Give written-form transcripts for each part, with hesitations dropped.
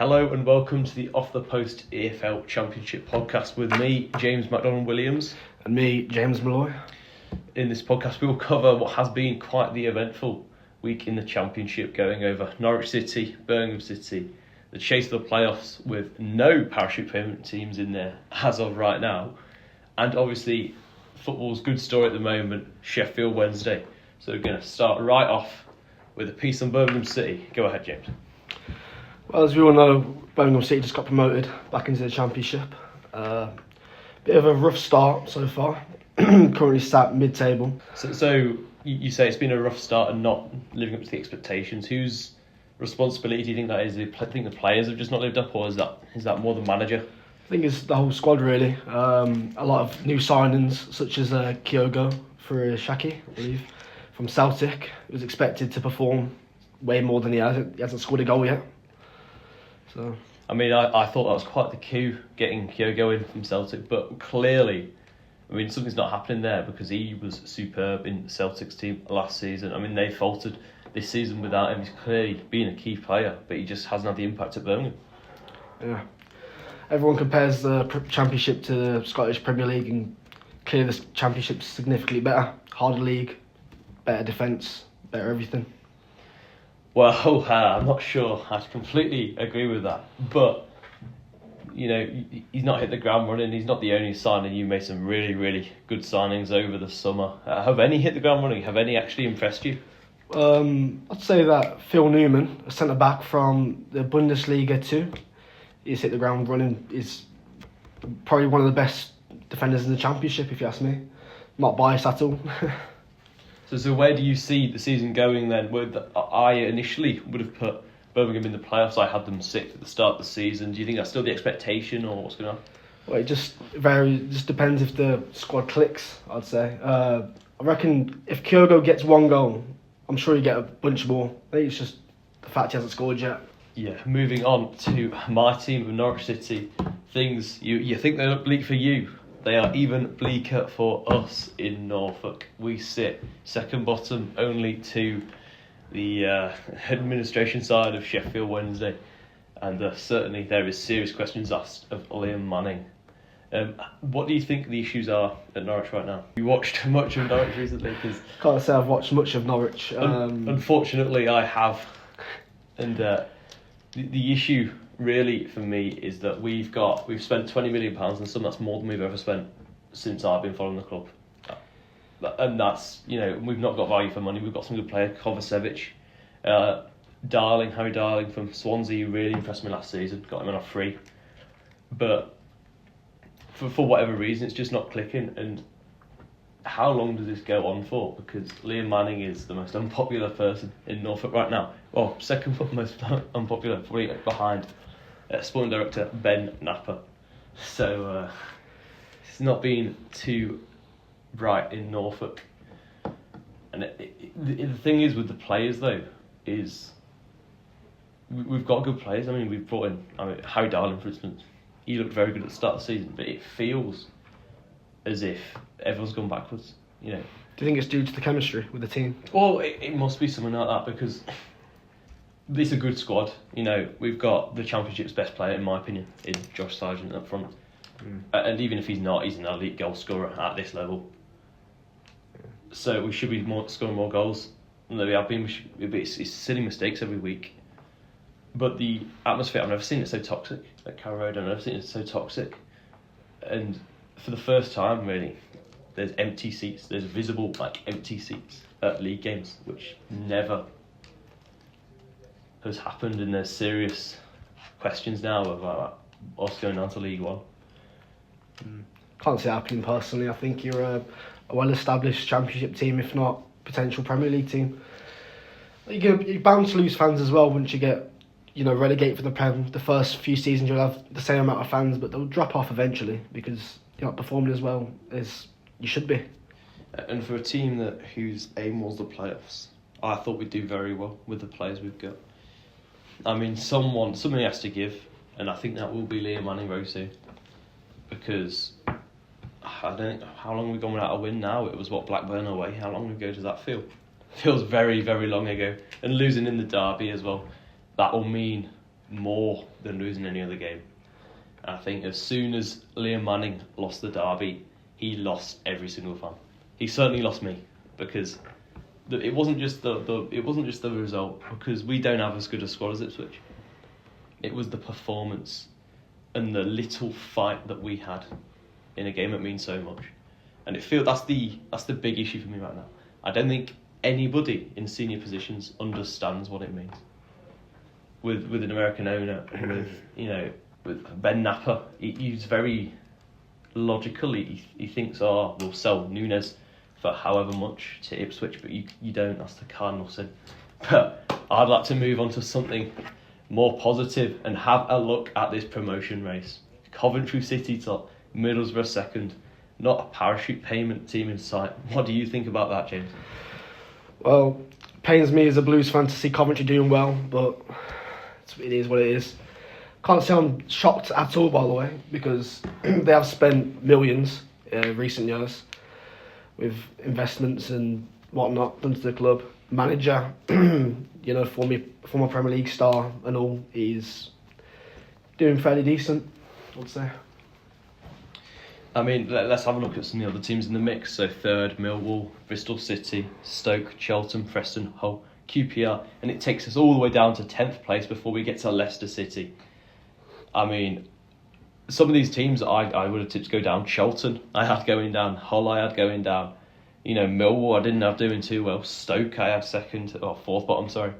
Hello and welcome to the Off the Post EFL Championship Podcast with me, James Macdonald-Williams. And me, James Molloy. In this podcast we will cover what has been quite the eventful week in the Championship, going over Norwich City, Birmingham City, the chase of the playoffs with no parachute payment teams in there as of right now, and obviously football's good story at the moment, Sheffield Wednesday. So we're going to start right off with a piece on Birmingham City. Go ahead, James. Well, as we all know, Birmingham City just got promoted back into the Championship. Bit of a rough start so far. Currently sat mid-table. So you say it's been a rough start and not living up to the expectations. Whose responsibility do you think that is? Do you think the players have just not lived up, or is that more the manager? I think it's the whole squad really. A lot of new signings, such as Kyogo for Shaki, I believe, from Celtic. He was expected to perform way more than he has. He hasn't scored a goal yet. So I mean, I thought that was quite the coup, getting Kyogo in from Celtic, but clearly, I mean, something's not happening there because he was superb in Celtic's team last season. I mean, they faltered this season without him. He's clearly been a key player, but he just hasn't had the impact at Birmingham. Yeah. Everyone compares the Championship to the Scottish Premier League, and clearly the Championship's significantly better. Harder league, better defence, better everything. Well, I'm not sure I completely agree with that, but you know, he's not hit the ground running. He's not the only signing. You made some really, really good signings over the summer. Have any hit the ground running? Have any actually impressed you? I'd say that Phil Newman, a centre-back from the Bundesliga 2, he's hit the ground running. He's probably one of the best defenders in the Championship, if you ask me. Not biased at all. So where do you see the season going then? I initially would have put Birmingham in the playoffs. I had them 6th at the start of the season. Do you think that's still the expectation, or what's going on? Well, it just varies. It just depends if the squad clicks, I'd say. I reckon if Kyogo gets one goal, I'm sure you get a bunch more. I think it's just the fact he hasn't scored yet. Yeah, moving on to my team of Norwich City. Things you think they look bleak for you. They are even bleaker for us in Norfolk. We sit second bottom only to the administration side of Sheffield Wednesday, and certainly there is serious questions asked of Liam Manning. What do you think the issues are at Norwich right now? You watched much of Norwich recently? Can't say I've watched much of Norwich. Unfortunately, I have, and the issue really for me is that we've spent £20 million, and some that's more than we've ever spent since I've been following the club. And that's, you know, we've not got value for money. We've got some good player, Kovacevic, Harry Darling from Swansea, who really impressed me last season. Got him on a free, but for whatever reason, it's just not clicking. And how long does this go on for? Because Liam Manning is the most unpopular person in Norfolk right now. Well, second most unpopular, probably behind sporting director Ben Napper. So it's not been too bright in Norfolk. And the thing is with the players though, is we've got good players. I mean, we've brought in Harry Darling, for instance. He looked very good at the start of the season, but it feels as if everyone's gone backwards, you know. Do you think it's due to the chemistry with the team? Well, it must be something like that, because it's a good squad. You know, we've got the Championship's best player, in my opinion, in Josh Sargent up front. And even if he's not, he's an elite goal scorer at this level. So we should be scoring more goals than we have been. It's silly mistakes every week. But the atmosphere, I've never seen it so toxic at Carrow Road. I've never seen it so toxic. And for the first time, really, there's empty seats. There's visible, empty seats at league games, which never has happened. And there's serious questions now about what's going on to League One. Can't see it happening personally. I think you're a well-established Championship team, if not potential Premier League team. You're bound to lose fans as well once you get, relegate for the Prem. The first few seasons you'll have the same amount of fans, but they'll drop off eventually because you're not performing as well as you should be. And for a team whose aim was the playoffs, I thought we'd do very well with the players we've got. I mean, somebody has to give, and I think that will be Liam Manning very soon. Because I don't know how long we've gone without a win now. It was Blackburn away. How long ago does that feel? Feels very, very long ago. And losing in the derby as well. That will mean more than losing any other game. And I think as soon as Liam Manning lost the derby, he lost every single fan. He certainly lost me, because it wasn't just the result, because we don't have as good a squad as Ipswich. It was the performance and the little fight that we had in a game that means so much. And that's the big issue for me right now. I don't think anybody in senior positions understands what it means. With an American owner, with Ben Napper, he's very logical. He thinks, we'll sell Nunes for however much to Ipswich, but you don't. That's the cardinal sin. But I'd like to move on to something more positive and have a look at this promotion race. Coventry City top, Middlesbrough second. Not a parachute payment team in sight. What do you think about that, James? Well, it pains me as a Blues fan to see Coventry doing well, but it is what it is. Can't say I'm shocked at all, by the way, because they have spent millions in recent years with investments and whatnot done to the club. Manager, former Premier League star and all, he's doing fairly decent, I would say. I mean, let's have a look at some of the other teams in the mix. So third, Millwall, Bristol City, Stoke, Cheltenham, Preston, Hull, QPR, and it takes us all the way down to 10th place before we get to Leicester City. I mean, some of these teams I would have tipped to go down. Cheltenham, I had going down. Hull, I had going down. Millwall, I didn't have doing too well. Stoke, I had fourth bottom, sorry.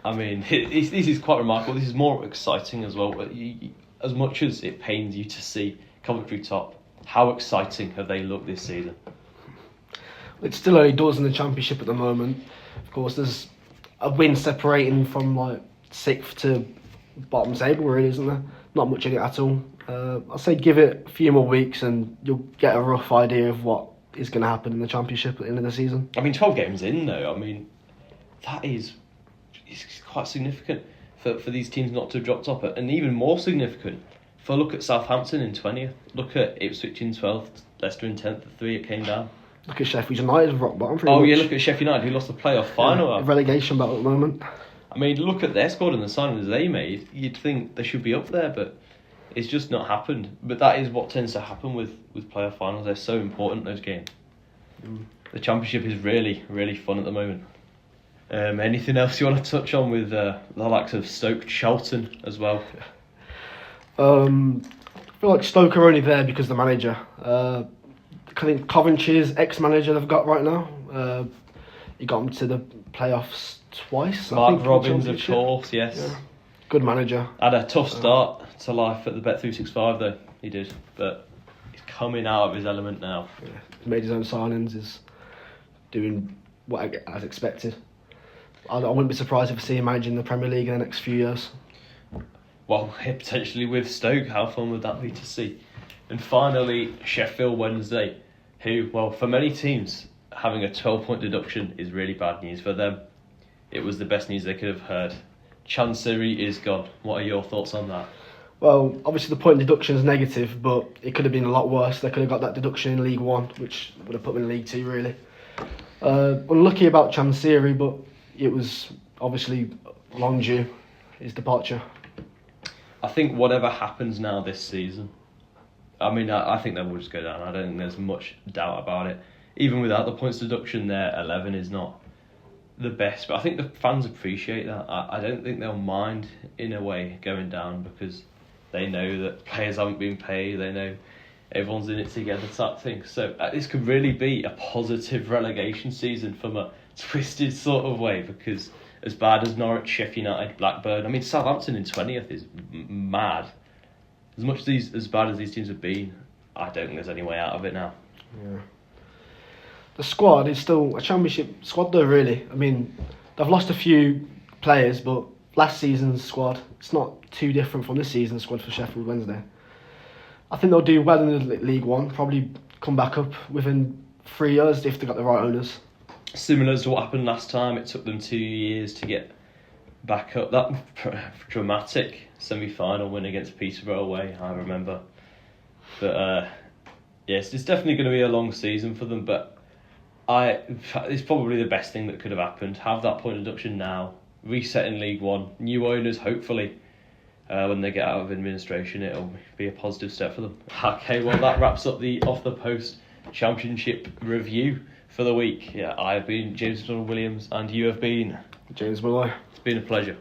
I mean, this is quite remarkable. This is more exciting as well. As much as it pains you to see Coventry top, how exciting have they looked this season? It's still early doors in the Championship at the moment. Of course, there's a win separating from 6th to bottom table, really, isn't there? Not much in it at all. I'd say give it a few more weeks and you'll get a rough idea of what is going to happen in the Championship at the end of the season. I mean, 12 games in, though, that is quite significant for these teams not to have dropped off. And even more significant, if I look at Southampton in 20th, look at Ipswich in 12th, Leicester in 10th, the 3 it came down. Look at Sheffield United, rock bottom pretty much. Oh yeah, look at Sheffield United, who lost the playoff final. Relegation battle at the moment. I mean, look at their squad and the signings they made. You'd think they should be up there, but it's just not happened. But that is what tends to happen with playoff finals. They're so important, those games. The Championship is really, really fun at the moment. Anything else you want to touch on with the likes of Stoke, Charlton as well? I feel like Stoke are only there because of the manager. I think Coventry's ex-manager they've got right now. He got them to the playoffs twice. Mark Robbins, of course, yes. Yeah. Good manager. Had a tough start to life at the Bet365 though, he did. But he's coming out of his element now. Yeah. He's made his own signings, is doing what as expected. I wouldn't be surprised if I see him managing the Premier League in the next few years. Well, potentially with Stoke, how fun would that be to see? And finally, Sheffield Wednesday, who, well, for many teams, having a 12-point deduction is really bad news for them. It was the best news they could have heard. Chancery is gone. What are your thoughts on that? Well, obviously the point deduction is negative, but it could have been a lot worse. They could have got that deduction in League One, which would have put them in League Two, really. Unlucky about Chancery, but it was obviously long due, his departure. I think whatever happens now this season, I think they will just go down. I don't think there's much doubt about it. Even without the points deduction, their 11 is not the best. But I think the fans appreciate that. I don't think they'll mind, in a way, going down because they know that players haven't been paid. They know everyone's in it together type thing. So this could really be a positive relegation season from a twisted sort of way, because as bad as Norwich, Sheffield United, Blackburn, Southampton in 20th is mad. As much as bad as these teams have been, I don't think there's any way out of it now. Yeah. The squad is still a Championship squad though, really. They've lost a few players, but last season's squad, it's not too different from this season's squad for Sheffield Wednesday. I think they'll do well in the League One, probably come back up within 3 years if they've got the right owners. Similar to what happened last time, it took them 2 years to get back up. That dramatic semi-final win against Peterborough away, I remember. But yes, it's definitely going to be a long season for them, but it's probably the best thing that could have happened. Have that point deduction now, resetting League One, new owners hopefully. When they get out of administration, it'll be a positive step for them. Okay, well that wraps up the Off the Post Championship review for the week. Yeah, I have been James Macdonald-Williams, and you have been James Molloy. It's been a pleasure.